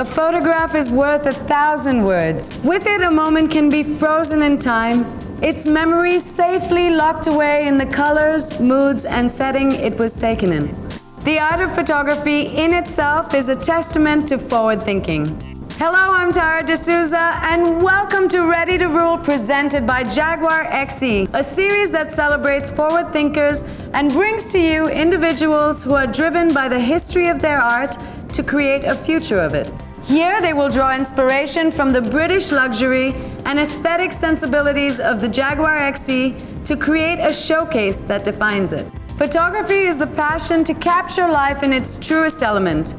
A photograph is worth 1,000 words. With it, a moment can be frozen in time, its memory safely locked away in the colors, moods, and setting it was taken in. The art of photography in itself is a testament to forward thinking. Hello, I'm Tara D'Souza, and welcome to Ready to Rule, presented by Jaguar XE, a series that celebrates forward thinkers and brings to you individuals who are driven by the history of their art to create a future of it. Here they will draw inspiration from the British luxury and aesthetic sensibilities of the Jaguar XE to create a showcase that defines it. Photography is the passion to capture life in its truest element.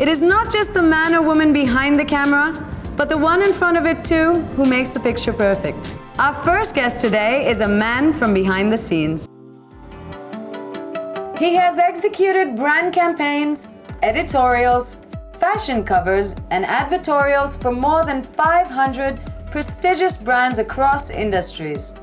It is not just the man or woman behind the camera, but the one in front of it too, who makes the picture perfect. Our first guest today is a man from behind the scenes. He has executed brand campaigns, editorials, fashion covers, and advertorials for more than 500 prestigious brands across industries.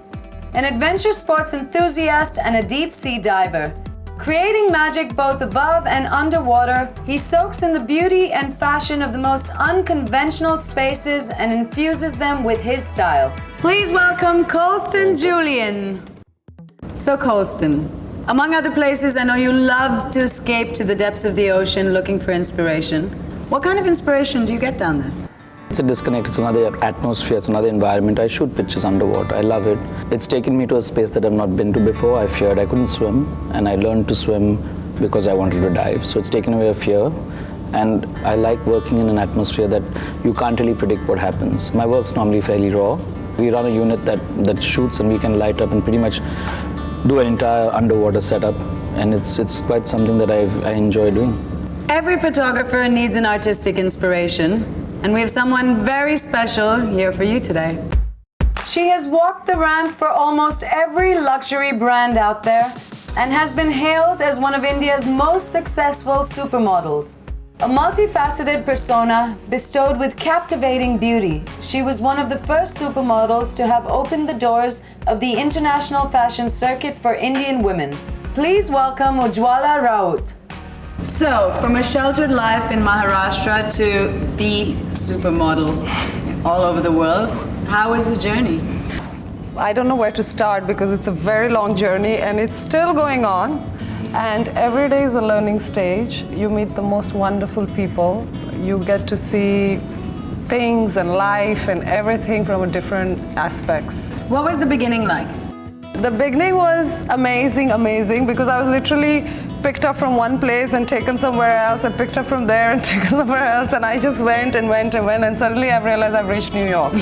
An adventure sports enthusiast and a deep-sea diver. Creating magic both above and underwater, he soaks in the beauty and fashion of the most unconventional spaces and infuses them with his style. Please welcome Colston Julian. So Colston, among other places, I know you love to escape to the depths of the ocean looking for inspiration. What kind of inspiration do you get down there? It's a disconnect, it's another atmosphere, it's another environment. I shoot pictures underwater, I love it. It's taken me to a space that I've not been to before. I feared I couldn't swim, and I learned to swim because I wanted to dive. So it's taken away a fear, and I like working in an atmosphere that you can't really predict what happens. My work's normally fairly raw. We run a unit that shoots, and we can light up and pretty much do an entire underwater setup, and it's quite something that I enjoy doing. Every photographer needs an artistic inspiration, and we have someone very special here for you today. She has walked the ramp for almost every luxury brand out there and has been hailed as one of India's most successful supermodels. A multifaceted persona bestowed with captivating beauty, she was one of the first supermodels to have opened the doors of the international fashion circuit for Indian women. Please welcome Ujjwala Raut. So, from a sheltered life in Maharashtra to the supermodel all over the world, how was the journey? I don't know where to start because it's a very long journey and it's still going on. And every day is a learning stage. You meet the most wonderful people. You get to see things and life and everything from different aspects. What was the beginning like? The beginning was amazing because I was literally picked up from one place and taken somewhere else, and picked up from there and taken somewhere else, and I just went, and suddenly I've realized I've reached New York.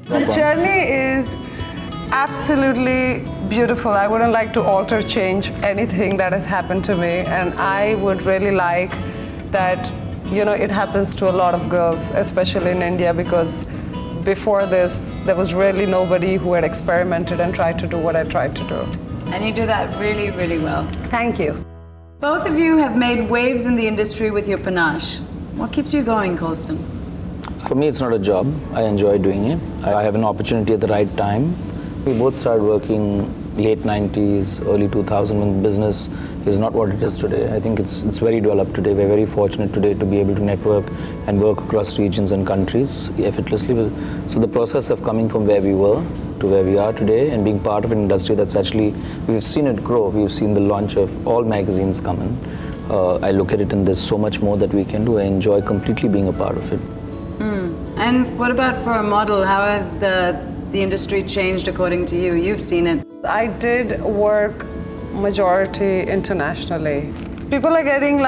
The journey is absolutely beautiful. I wouldn't like to alter, change anything that has happened to me, and I would really like that, it happens to a lot of girls, especially in India, because before this, there was really nobody who had experimented and tried to do what I tried to do. And you do that really, really well. Thank you. Both of you have made waves in the industry with your panache. What keeps you going, Colston? For me, it's not a job. I enjoy doing it. I have an opportunity at the right time. We both started working late 90s, early 2000, when business is not what it is today. I think it's very developed today. We're very fortunate today to be able to network and work across regions and countries effortlessly. So the process of coming from where we were to where we are today and being part of an industry that's actually, we've seen it grow. We've seen the launch of all magazines come in. I look at it and there's so much more that we can do. I enjoy completely being a part of it. And what about for a model? How has the industry changed according to you? You've seen it. I did work majority internationally. People are getting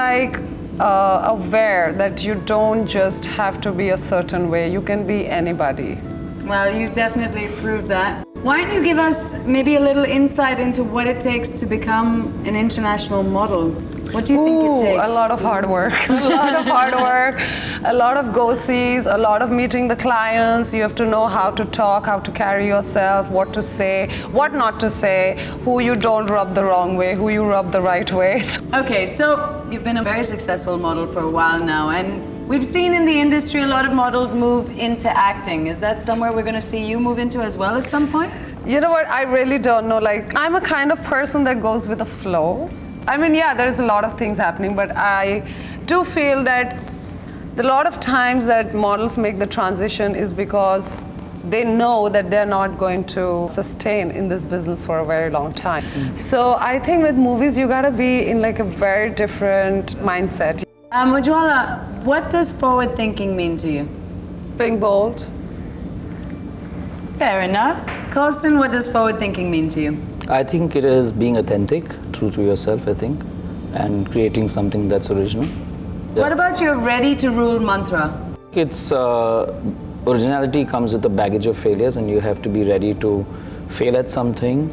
aware that you don't just have to be a certain way. You can be anybody. Well, you definitely proved that. Why don't you give us maybe a little insight into what it takes to become an international model? What do you think it takes? A lot of hard work. A lot of go-sees, a lot of meeting the clients. You have to know how to talk, how to carry yourself, what to say, what not to say, who you don't rub the wrong way, who you rub the right way. Okay, so you've been a very successful model for a while now, and we've seen in the industry a lot of models move into acting. Is that somewhere we're going to see you move into as well at some point? You know what? I really don't know. I'm a kind of person that goes with the flow. I mean, yeah, there's a lot of things happening, but I do feel that a lot of times that models make the transition is because they know that they're not going to sustain in this business for a very long time. So I think with movies, you gotta be in like a very different mindset. Ujjwala, what does forward thinking mean to you? Being bold. Fair enough. Colston, what does forward thinking mean to you? I think it is being authentic, true to yourself, I think, and creating something that's original. Yeah. What about your ready to rule mantra? It's originality comes with a baggage of failures, and you have to be ready to fail at something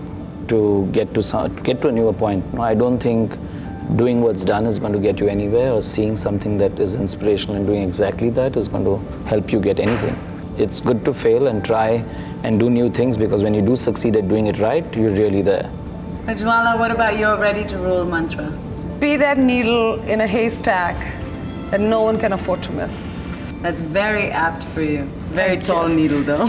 to get to a newer point. No, I don't think doing what's done is going to get you anywhere, or seeing something that is inspirational and doing exactly that is going to help you get anything. It's good to fail and try and do new things, because when you do succeed at doing it right, you're really there. Ujjwala, what about your ready to rule mantra? Be that needle in a haystack that no one can afford to miss. That's very apt for you. It's a very tall needle, though.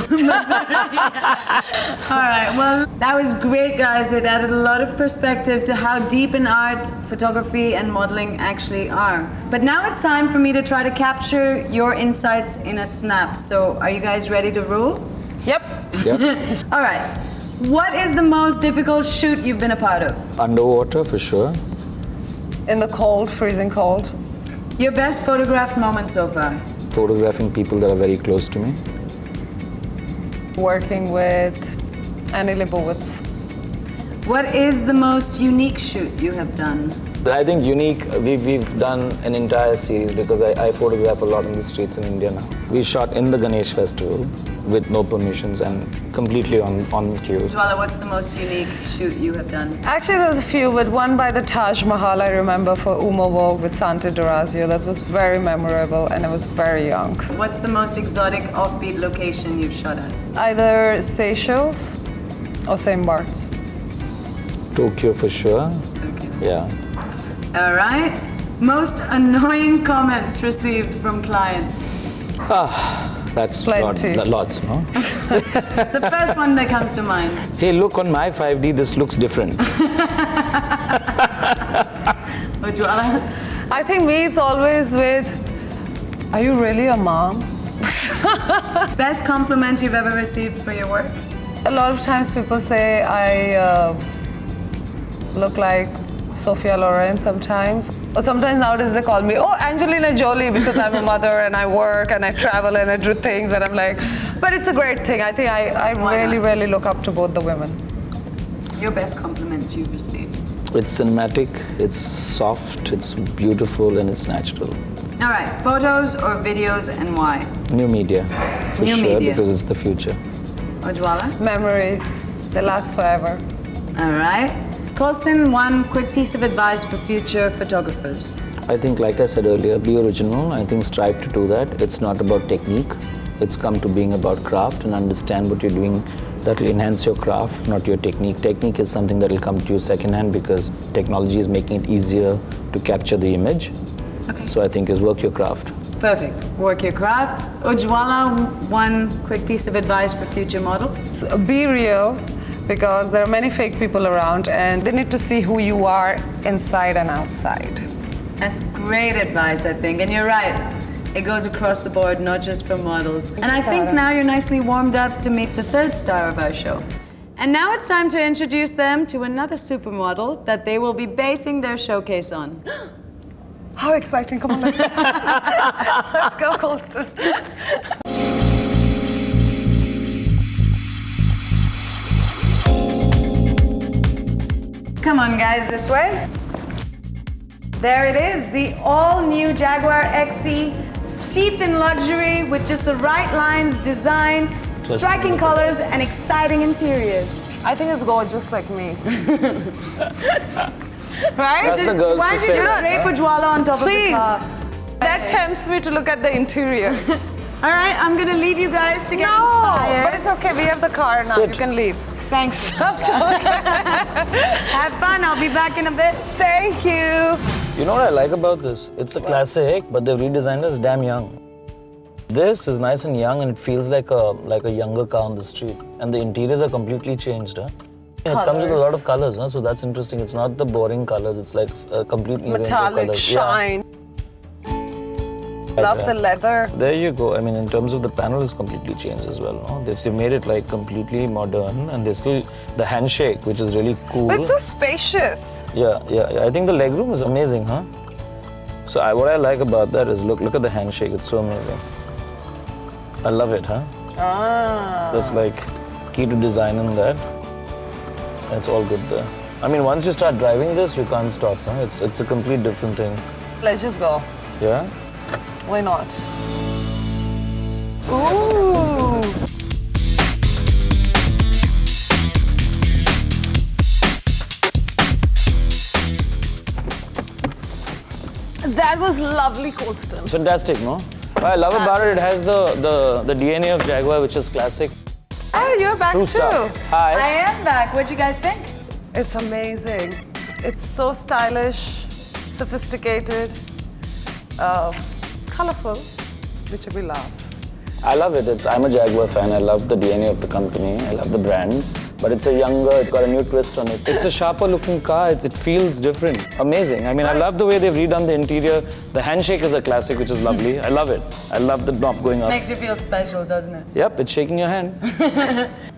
All right, well, that was great, guys. It added a lot of perspective to how deep in art, photography, and modeling actually are. But now it's time for me to try to capture your insights in a snap. So, are you guys ready to rule? Yep. Yeah. All right. What is the most difficult shoot you've been a part of? Underwater, for sure. In the cold, freezing cold. Your best photographed moment so far? Photographing people that are very close to me. Working with Annie Leibovitz. What is the most unique shoot you have done? I think unique, we've done an entire series, because I photograph a lot in the streets in India now. We shot in the Ganesh festival with no permissions and completely on cue. Ujjwala, what's the most unique shoot you have done? Actually, there's a few, but one by the Taj Mahal I remember for Uma Vogue with Sante Dorazio. That was very memorable, and I was very young. What's the most exotic offbeat location you've shot at? Either Seychelles or St. Bart's. Tokyo for sure. Okay. Yeah. All right. Most annoying comments received from clients? That's Plenty. lots, no? The first one that comes to mind. Hey, look, on my 5D, this looks different. Ujjwala? I think me, it's always with, are you really a mom? Best compliment you've ever received for your work? A lot of times people say I look like Sophia Loren sometimes. Or sometimes nowadays they call me, oh, Angelina Jolie, because I'm a mother and I work and I travel and I do things, and I'm like, but it's a great thing. I think I really look up to both the women. Your best compliment you've received? It's cinematic, it's soft, it's beautiful, and it's natural. All right, photos or videos, and why? New media, for New sure, media. because it's the future. Ujjwala? Memories, they last forever. All right. Colston, one quick piece of advice for future photographers. I think, like I said earlier, be original. I think strive to do that. It's not about technique. It's come to being about craft, and understand what you're doing that will enhance your craft, not your technique. Technique is something that will come to you secondhand, because technology is making it easier to capture the image. Okay. So I think is work your craft. Perfect. Work your craft. Ujjwala, one quick piece of advice for future models. Be real, because there are many fake people around and they need to see who you are inside and outside. That's great advice, I think. And you're right. It goes across the board, not just for models. And I think now you're nicely warmed up to meet the third star of our show. And now it's time to introduce them to another supermodel that they will be basing their showcase on. How exciting. Come on, let's go. Let's go, Colston. Come on, guys, this way. There it is, the all-new Jaguar XE, steeped in luxury with just the right lines, design, striking colors, and exciting interiors. I think it's gorgeous like me. Right? That's the girls Why to did say you that. drape Ujjwala on top Please. of the car? That tempts me to look at the interiors. All right, I'm gonna leave you guys to get No, inspired. but it's okay. We have the car now. Sit. You can leave. Thanks. Have fun, I'll be back in a bit. Thank you. You know what I like about this? It's a classic, but they've redesigned it as damn young. This is nice and young, and it feels like a younger car on the street. And the interiors are completely changed, huh? It comes with a lot of colors, huh? So that's interesting. It's not the boring colors. It's like a complete new range of Metallic colors. shine. Love the leather. There you go. I mean, in terms of the panel, it's completely changed as well. No? They made it like completely modern, and they still the handshake, which is really cool. It's so spacious. Yeah. I think the legroom is amazing, huh? So what I like about that is look at the handshake. It's so amazing. I love it, huh? That's like key to design in that. It's all good there. I mean, once you start driving this, you can't stop. Huh? It's a complete different thing. Let's just go. Yeah. Why not? Ooh. That was lovely, Colston. It's fantastic, no? What I love about it, it has the DNA of Jaguar, which is classic. Oh, you're back True too. stuff. Hi. I am back. What'd you guys think? It's amazing. It's so stylish, sophisticated, colorful, which we love. I love it. I'm a Jaguar fan. I love the DNA of the company. I love the brand. But it's it's got a new twist on it. It's a sharper looking car. It feels different. Amazing. I mean, I love the way they've redone the interior. The handshake is a classic, which is lovely. I love it. I love the knob going up. Makes you feel special, doesn't it? Yep, it's shaking your hand.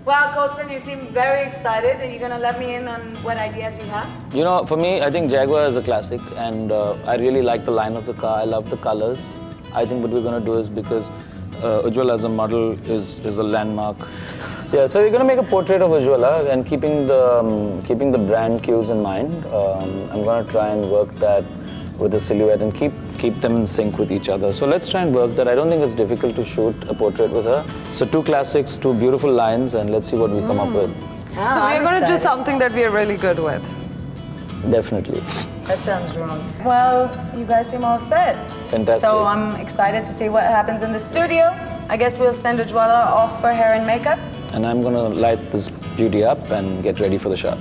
Well, Colston, you seem very excited. Are you going to let me in on what ideas you have? You know, for me, I think Jaguar is a classic, and I really like the line of the car. I love the colors. I think what we're going to do is because Ujjwala as a model is a landmark. Yeah, so we're going to make a portrait of Ujjwala and keeping the brand cues in mind. I'm going to try and work that with the silhouette and keep them in sync with each other. So let's try and work that. I don't think it's difficult to shoot a portrait with her. So 2 classics, 2 beautiful lines, and let's see what we come up with. Oh, So we're going to do something that we are really good with. Definitely. That sounds wrong. Well, you guys seem all set. Fantastic. So I'm excited to see what happens in the studio. I guess we'll send Ujjwala off for hair and makeup. And I'm going to light this beauty up and get ready for the shot.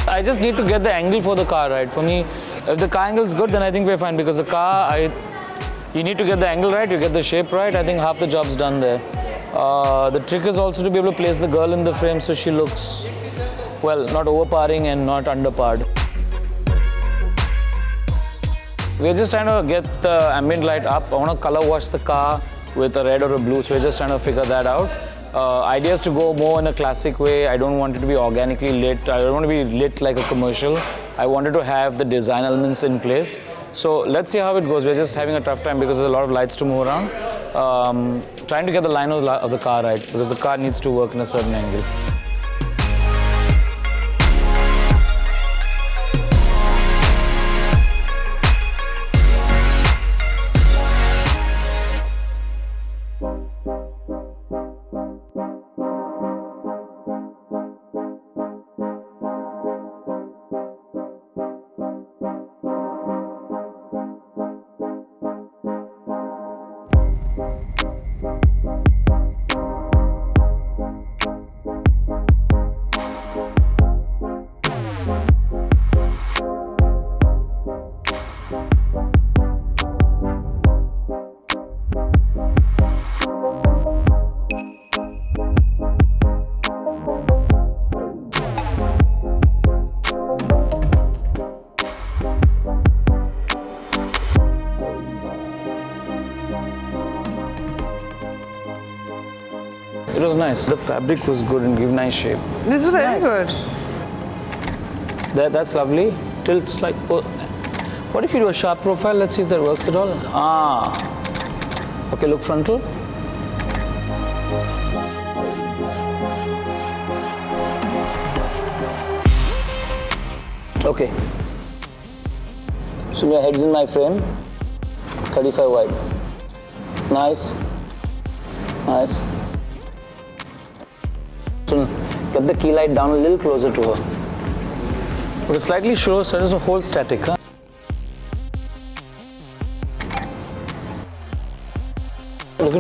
I just need to get the angle for the car right. For me, if the car angle is good, then I think we're fine because the car, you need to get the angle right, you get the shape right. I think half the job's done there. The trick is also to be able to place the girl in the frame so she looks, well, not overpowering and not underpowered. We're just trying to get the ambient light up. I want to color wash the car with a red or a blue, so we're just trying to figure that out. Idea is to go more in a classic way. I don't want it to be organically lit. I don't want to be lit like a commercial. I wanted to have the design elements in place. So let's see how it goes. We're just having a tough time because there's a lot of lights to move around. Trying to get the line of the car right because the car needs to work in a certain angle. It was nice. The fabric was good and gave nice shape. This is very good. That's lovely. Tilts like. Oh. What if you do a sharp profile? Let's see if that works at all. Ah. Okay, look frontal. Okay. So my head's in my frame. 35 wide. Nice. Nice. So get the key light down a little closer to her. But it's slightly slow, so it doesn't hold static. Huh?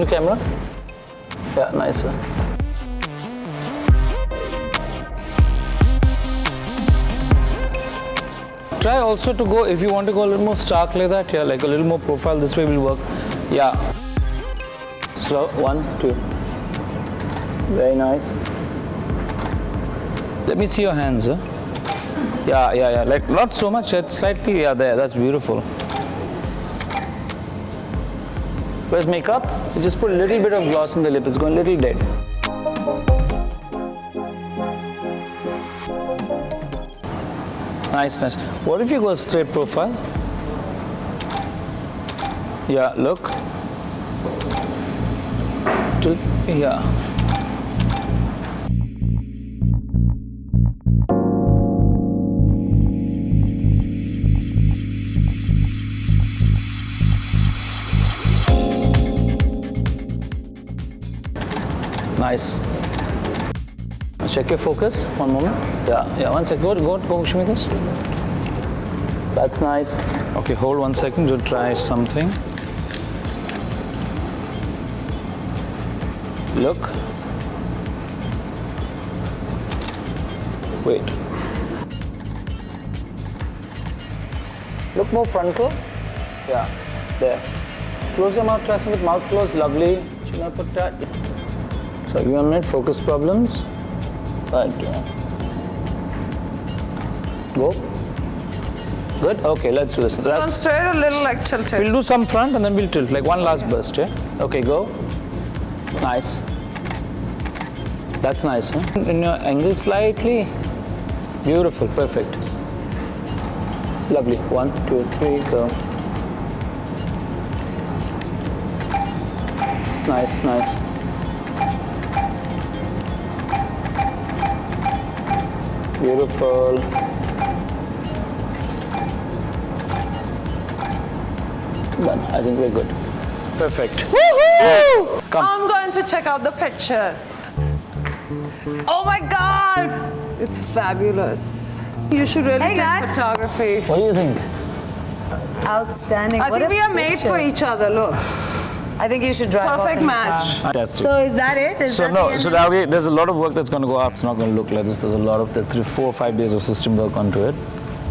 the camera. Yeah, nicer. Try also to go, if you want to go a little more stark like that, yeah, like a little more profile, this way will work. Yeah. Slow, 1, 2. Very nice. Let me see your hands, huh? Yeah, like not so much, it's slightly, yeah, there, that's beautiful. Where's makeup? You just put a little bit of gloss in the lip, it's going a little dead. Nice. What if you go straight profile? Yeah, look. Yeah. Nice. Check your focus. One moment. Yeah. One second. Go. Show me this. That's nice. Okay, hold 1 second to try something. Look. Wait. Look more frontal. Yeah. There. Close your mouth. Try some with mouth closed. Lovely. Chin up put that. So give me a minute. Focus problems. Right. Go. Good. Okay, let's do this. Turn straight, a little like tilted. We'll do some front and then we'll tilt, like one last burst, yeah? Okay, go. Nice. That's nice, huh? In your angle slightly. Beautiful, perfect. Lovely. 1, 2, 3, go. Nice. Beautiful. Done. I think we're good. Perfect. Woohoo! Come. I'm going to check out the pictures. Oh my God! It's fabulous. You should really Hey, take guys. photography. What do you think? Outstanding. I What think a we are made picture. for each other. Look, I think you should drive off perfect in the match. car. Fantastic. So is that it? Is So that the no, end so of now it? there's a lot of work that's going to go up. It's not going to look like this. There's a lot of 4 or 5 days of system work onto it.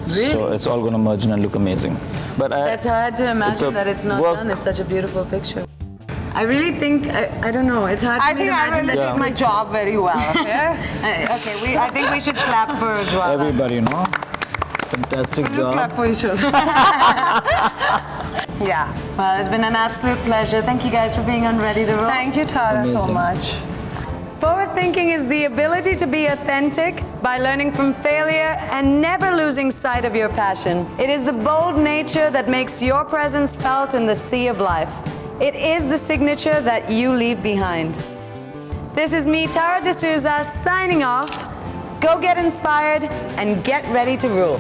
Really? So it's all going to merge in and look amazing. But That's hard to imagine that it's not work. done. It's such a beautiful picture. I really think, I don't know, it's hard I for me think to I imagine really that did you my job very well. Okay. Okay, I think we should clap for Ujjwala. Everybody, you know. Fantastic Just job. clap for each other. Yeah. Well, it's been an absolute pleasure. Thank you guys for being on Ready to Roll. Thank you, Tara, so Amazing. much. Forward thinking is the ability to be authentic by learning from failure and never losing sight of your passion. It is the bold nature that makes your presence felt in the sea of life. It is the signature that you leave behind. This is me, Tara D'Souza, signing off. Go get inspired and get ready to rule.